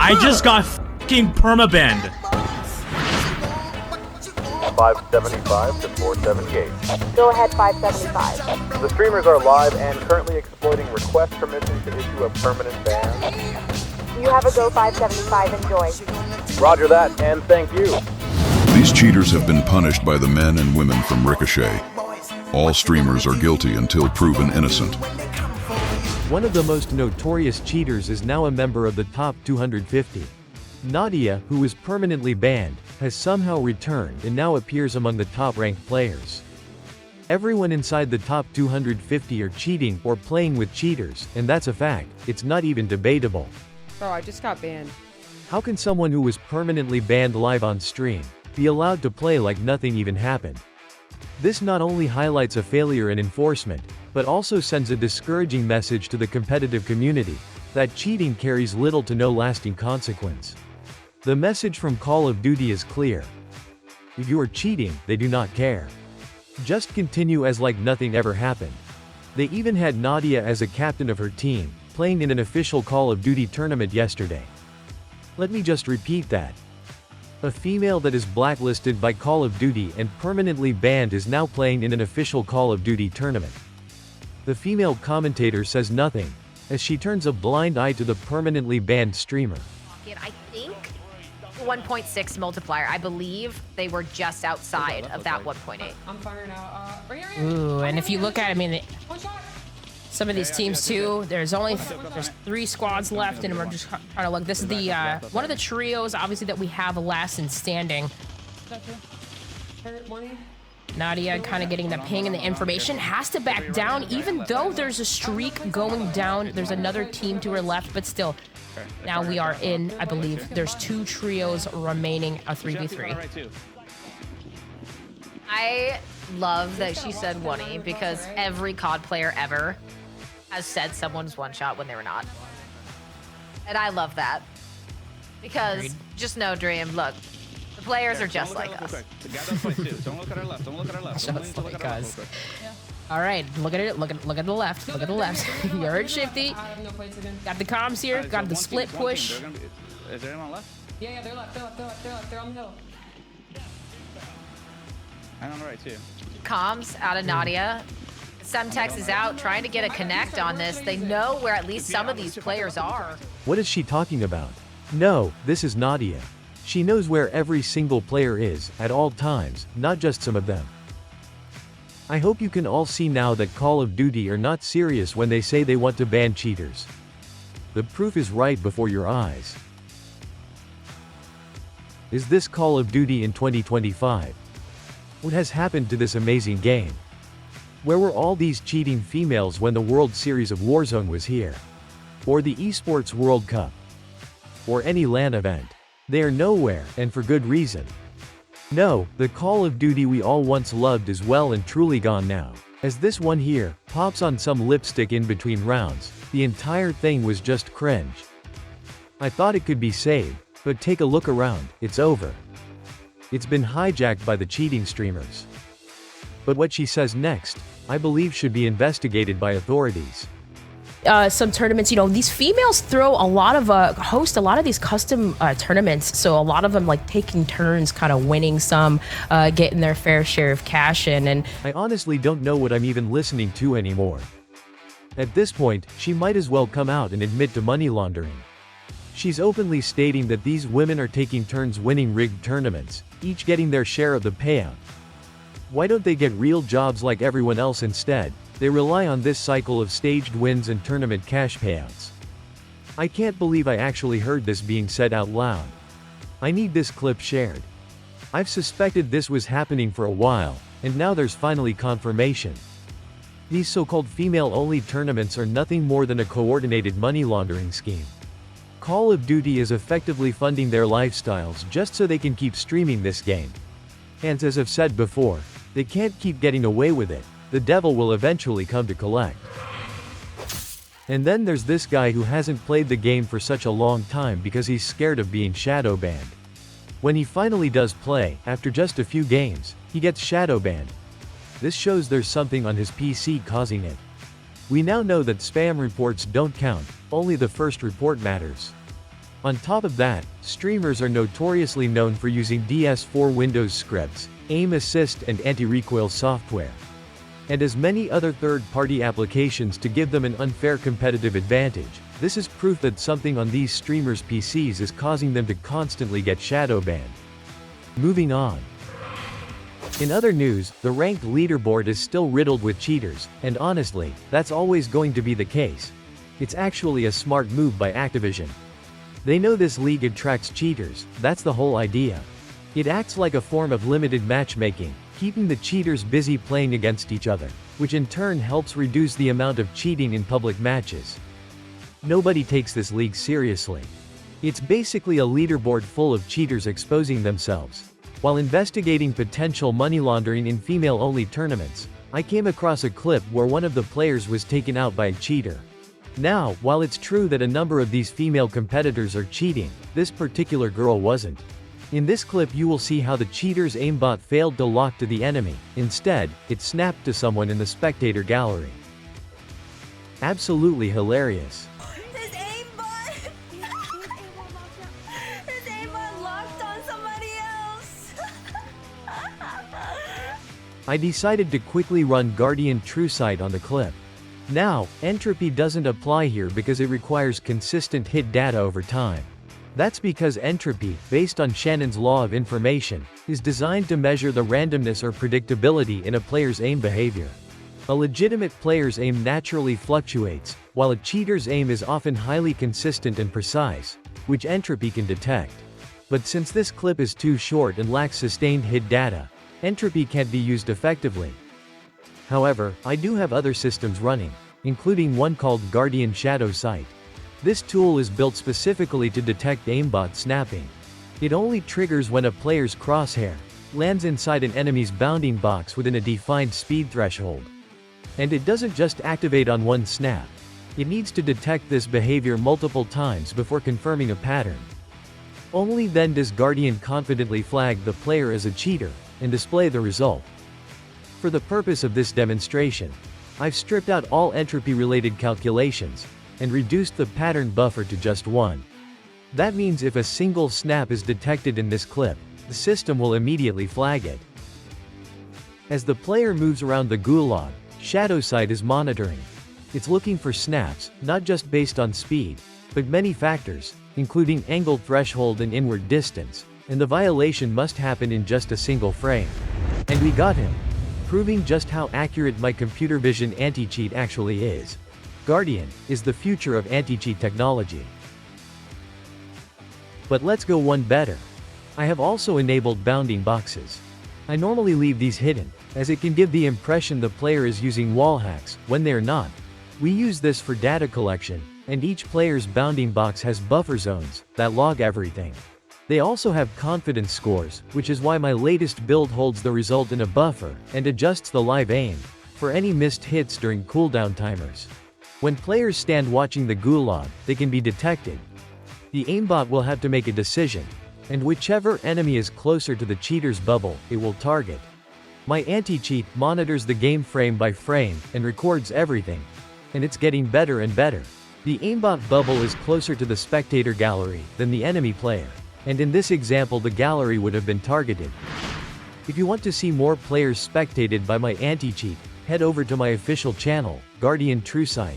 I just got f***ing permabanned. 575 to 478. Go ahead, 575. The streamers are live and currently exploiting request permission to issue a permanent ban. You have a go 575. Enjoy. Roger that, and thank you. These cheaters have been punished by the men and women from Ricochet. All streamers are guilty until proven innocent. One of the most notorious cheaters is now a member of the top 250. Nadia, who was permanently banned, has somehow returned and now appears among the top-ranked players. Everyone inside the top 250 are cheating or playing with cheaters, and that's a fact. It's not even debatable. Bro, I just got banned. How can someone who was permanently banned live on stream be allowed to play like nothing even happened? This not only highlights a failure in enforcement, but also sends a discouraging message to the competitive community that cheating carries little to no lasting consequence. The message from Call of Duty is clear. If you are cheating, they do not care. Just continue as like nothing ever happened. They even had Nadia as a captain of her team, playing in an official Call of Duty tournament yesterday. Let me just repeat that. A female that is blacklisted by Call of Duty and permanently banned is now playing in an official Call of Duty tournament. The female commentator says nothing, as she turns a blind eye to the permanently banned streamer. I think 1.6 multiplier. I believe they were just outside of that 1.8. I'm firing out. Right here. Ooh, and if you look at, I mean, some of these teams too, there's 3 squads left, and we're just trying to look. This is the one of the trios, obviously, that we have last in standing. Nadia kind of getting the ping and the information, has to back down, even though there's a streak going down. There's another team to her left, but still, now we are in, I believe, there's 2 trios remaining, a 3v3. I love that she said 1E because every COD player ever has said someone's one shot when they were not. And I love that. Because just know, Dream, look, the players are just like us. Don't look at our left. Don't look at our left. Just like us. All right, look at it. Look at the left. Look at the left. You heard Shifty. Got the comms here. Got the split push. Is there anyone left? Yeah, they're left. They're on the hill. And on the right too. Comms out of Nadia. Symantec is out trying to get a connect on this. They know where at least some of these players are. What is she talking about? No, this is Nadia. She knows where every single player is, at all times, not just some of them. I hope you can all see now that Call of Duty are not serious when they say they want to ban cheaters. The proof is right before your eyes. Is this Call of Duty in 2025? What has happened to this amazing game? Where were all these cheating females when the World Series of Warzone was here? Or the Esports World Cup? Or any LAN event? They are nowhere, and for good reason. No, the Call of Duty we all once loved is well and truly gone now. As this one here pops on some lipstick in between rounds, the entire thing was just cringe. I thought it could be saved, but take a look around, it's over. It's been hijacked by the cheating streamers. But what she says next, I believe should be investigated by authorities. Some tournaments, you know, these females throw a lot of host a lot of these custom tournaments, so a lot of them like taking turns kind of winning some, getting their fair share of cash in. And I honestly don't know what I'm even listening to anymore. At this point, she might as well come out and admit to money laundering. She's openly stating that these women are taking turns winning rigged tournaments, each getting their share of the payout. Why don't they get real jobs like everyone else instead? They rely on this cycle of staged wins and tournament cash payouts. I can't believe I actually heard this being said out loud. I need this clip shared. I've suspected this was happening for a while, and now there's finally confirmation. These so-called female-only tournaments are nothing more than a coordinated money laundering scheme. Call of Duty is effectively funding their lifestyles just so they can keep streaming this game. And as I've said before, they can't keep getting away with it. The devil will eventually come to collect. And then there's this guy who hasn't played the game for such a long time because he's scared of being shadowbanned. When he finally does play, after just a few games, he gets shadowbanned. This shows there's something on his PC causing it. We now know that spam reports don't count, only the first report matters. On top of that, streamers are notoriously known for using DS4 Windows scripts, aim assist and anti-recoil software, and as many other third-party applications to give them an unfair competitive advantage. This is proof that something on these streamers' PCs is causing them to constantly get shadowbanned. Moving on. In other news, the ranked leaderboard is still riddled with cheaters, and honestly, that's always going to be the case. It's actually a smart move by Activision. They know this league attracts cheaters, that's the whole idea. It acts like a form of limited matchmaking, keeping the cheaters busy playing against each other, which in turn helps reduce the amount of cheating in public matches. Nobody takes this league seriously. It's basically a leaderboard full of cheaters exposing themselves. While investigating potential money laundering in female-only tournaments, I came across a clip where one of the players was taken out by a cheater. Now, while it's true that a number of these female competitors are cheating, this particular girl wasn't. In this clip you will see how the cheater's aimbot failed to lock to the enemy. Instead, it snapped to someone in the spectator gallery. Absolutely hilarious. His aimbot! His aimbot locked on somebody else! I decided to quickly run Guardian Truesight on the clip. Now, entropy doesn't apply here because it requires consistent hit data over time. That's because entropy, based on Shannon's law of information, is designed to measure the randomness or predictability in a player's aim behavior. A legitimate player's aim naturally fluctuates, while a cheater's aim is often highly consistent and precise, which entropy can detect. But since this clip is too short and lacks sustained hit data, entropy can't be used effectively. However, I do have other systems running, including one called Guardian Shadowsight. This tool is built specifically to detect aimbot snapping. It only triggers when a player's crosshair lands inside an enemy's bounding box within a defined speed threshold. And it doesn't just activate on one snap. It needs to detect this behavior multiple times before confirming a pattern. Only then does Guardian confidently flag the player as a cheater and display the result. For the purpose of this demonstration, I've stripped out all entropy-related calculations and reduced the pattern buffer to just one. That means if a single snap is detected in this clip, the system will immediately flag it. As the player moves around the gulag, Shadowsight is monitoring. It's looking for snaps, not just based on speed, but many factors, including angle threshold and inward distance, and the violation must happen in just a single frame. And we got him, proving just how accurate my computer vision anti-cheat actually is. Guardian is the future of anti-cheat technology. But let's go one better. I have also enabled bounding boxes. I normally leave these hidden, as it can give the impression the player is using wall hacks, when they're not. We use this for data collection, and each player's bounding box has buffer zones that log everything. They also have confidence scores, which is why my latest build holds the result in a buffer and adjusts the live aim for any missed hits during cooldown timers. When players stand watching the gulag, they can be detected. The aimbot will have to make a decision, and whichever enemy is closer to the cheater's bubble, it will target. My anti-cheat monitors the game frame by frame and records everything, and it's getting better and better. The aimbot bubble is closer to the spectator gallery than the enemy player, and in this example the gallery would have been targeted. If you want to see more players spectated by my anti-cheat, head over to my official channel, Guardian Truesight.